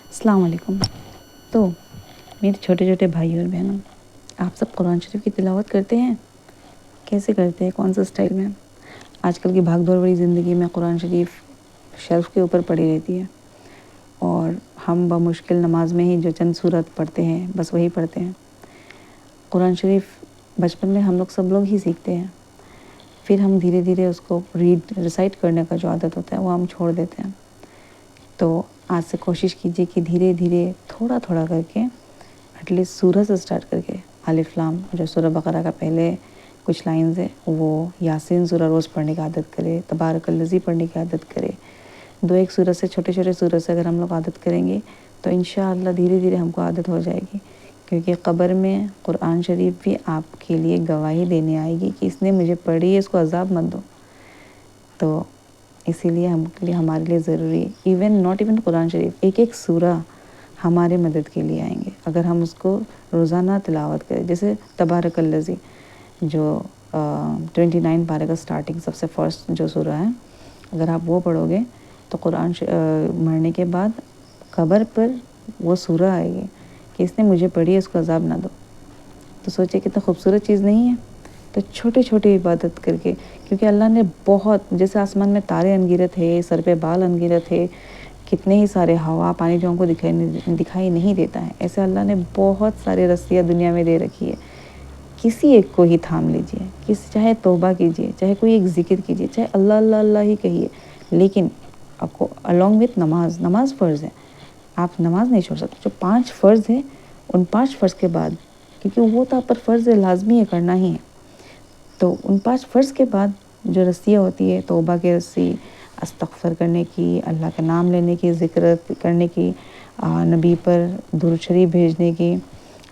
अस्सलाम वालेकुम। तो मेरे छोटे छोटे भाई और बहनों, आप सब कुरान शरीफ की तिलावत करते हैं? कैसे करते हैं, कौन सा स्टाइल में? आजकल की भाग दौड़ भरी ज़िंदगी में कुरान शरीफ शेल्फ़ के ऊपर पड़ी रहती है और हम बमुश्किल नमाज में ही जो चंद सूरत पढ़ते हैं बस वही पढ़ते हैं। कुरान शरीफ बचपन में हम लोग सब लोग ही सीखते हैं, फिर हम धीरे धीरे उसको रिसाइट करने का जो आदत होता है वो हम छोड़ देते हैं। तो आज से कोशिश कीजिए कि धीरे धीरे थोड़ा थोड़ा करके एटलीस्ट सूरह से स्टार्ट करके अलिफ लाम, जो सूरह बकरा का पहले कुछ लाइन्स है, वो यासीन सूरह रोज़ पढ़ने की आदत करे, तबारकल्लज़ी पढ़ने की आदत करे। दो एक सूरह से, छोटे छोटे सूरह से अगर हम लोग आदत करेंगे तो इंशाअल्लाह धीरे धीरे हमको आदत हो जाएगी, क्योंकि क़ब्र में कुरान शरीफ भी आपके लिए गवाही देने आएगी कि इसने मुझे पढ़ी है, इसको अज़ाब मत दो। तो इसीलिए हमारे लिए ज़रूरी, इवन नॉट इवन कुरान शरीफ, एक एक सूरह हमारे मदद के लिए आएंगे अगर हम उसको रोज़ाना तिलावत करें। जैसे तबारकल्लज़ी जो 29 पारे का स्टार्टिंग सबसे फर्स्ट जो सूरह है, अगर आप वो पढ़ोगे तो कुरान मरने के बाद कब्र पर वो सूरह आएगी कि इसने मुझे पढ़ी है, इसको अज़ाब ना दो। तो सोचिए कितना खूबसूरत चीज़ नहीं है? तो छोटी छोटी इबादत करके, क्योंकि अल्लाह ने बहुत, जैसे आसमान में तारे अनगिनत है, सर पे बाल अनगिनत है, कितने ही सारे हवा पानी जो हमको दिखाई नहीं देता है, ऐसे अल्लाह ने बहुत सारे रस्सियाँ दुनिया में दे रखी है। किसी एक को ही थाम लीजिए, चाहे तौबा कीजिए, चाहे कोई एक जिक्र कीजिए, चाहे अल्लाह अल्लाह अल्लाह ही कहिए, लेकिन आपको अलॉन्ग विथ नमाज फ़र्ज़ है, आप नमाज नहीं छोड़ सकते। जो 5 फ़र्ज़ है उन 5 फ़र्ज़ के बाद, क्योंकि वो तो आप पर फ़र्ज़ है, लाजमी है, करना ही है, तो उन 5 फ़र्ज़ के बाद जो रस्सियाँ होती है, तौबा की रस्सी, अस्तग़फ़र करने की, अल्लाह का नाम लेने की, ज़िक्र करने की, नबी पर दुरूद शरीफ भेजने की,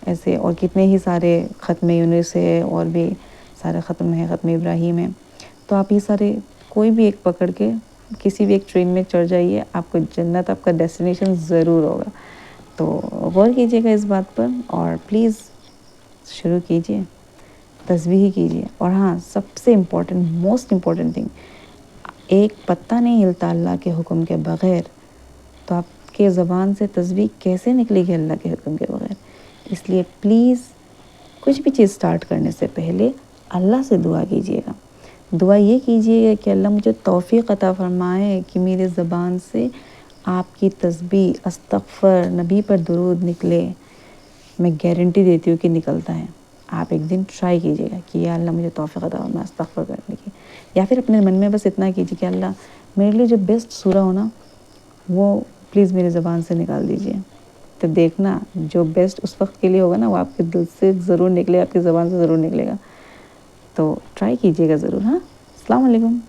ऐसे और कितने ही सारे ख़त्म यूनुस है और भी सारे ख़त्म है, ख़त्म इब्राहीम है। तो आप ये सारे कोई भी एक पकड़ के किसी भी एक ट्रेन में चढ़ जाइए, आपको जन्नत आपका डेस्टिनेशन ज़रूर होगा। तो गौर कीजिएगा इस बात पर और प्लीज़ शुरू कीजिए, तस्बीह कीजिए। और हाँ, सबसे इम्पोर्टेंट, मोस्ट इम्पोर्टेंट थिंग, एक पत्ता नहीं हिलता अल्लाह के हुक्म के बग़ैर, तो आपके ज़बान से तस्बीह कैसे निकलेगी अल्लाह के हुक्म के बग़ैर? इसलिए प्लीज़ कुछ भी चीज़ स्टार्ट करने से पहले अल्लाह से दुआ कीजिएगा। दुआ ये कीजिएगा कि अल्लाह मुझे तौफ़ीक़ अता फ़रमाए कि मेरे ज़बान से आपकी तस्बीह, अस्तग़फ़र, नबी पर दुरूद निकले। मैं गारंटी देती हूँ कि निकलता है। आप एक दिन ट्राई कीजिएगा कि या अल्लाह मुझे तौफ़ीक़ अता फ़रमा अस्तग़फ़र करने की, या फिर अपने मन में बस इतना कीजिए कि अल्लाह मेरे लिए जो बेस्ट सूरह हो ना, वो प्लीज़ मेरी ज़बान से निकाल दीजिए। तो देखना जो बेस्ट उस वक्त के लिए होगा ना, वो आपके दिल से ज़रूर निकलेगा, आपकी ज़बान से ज़रूर निकलेगा। तो ट्राई कीजिएगा ज़रूर। हाँ, अस्सलाम वालेकुम।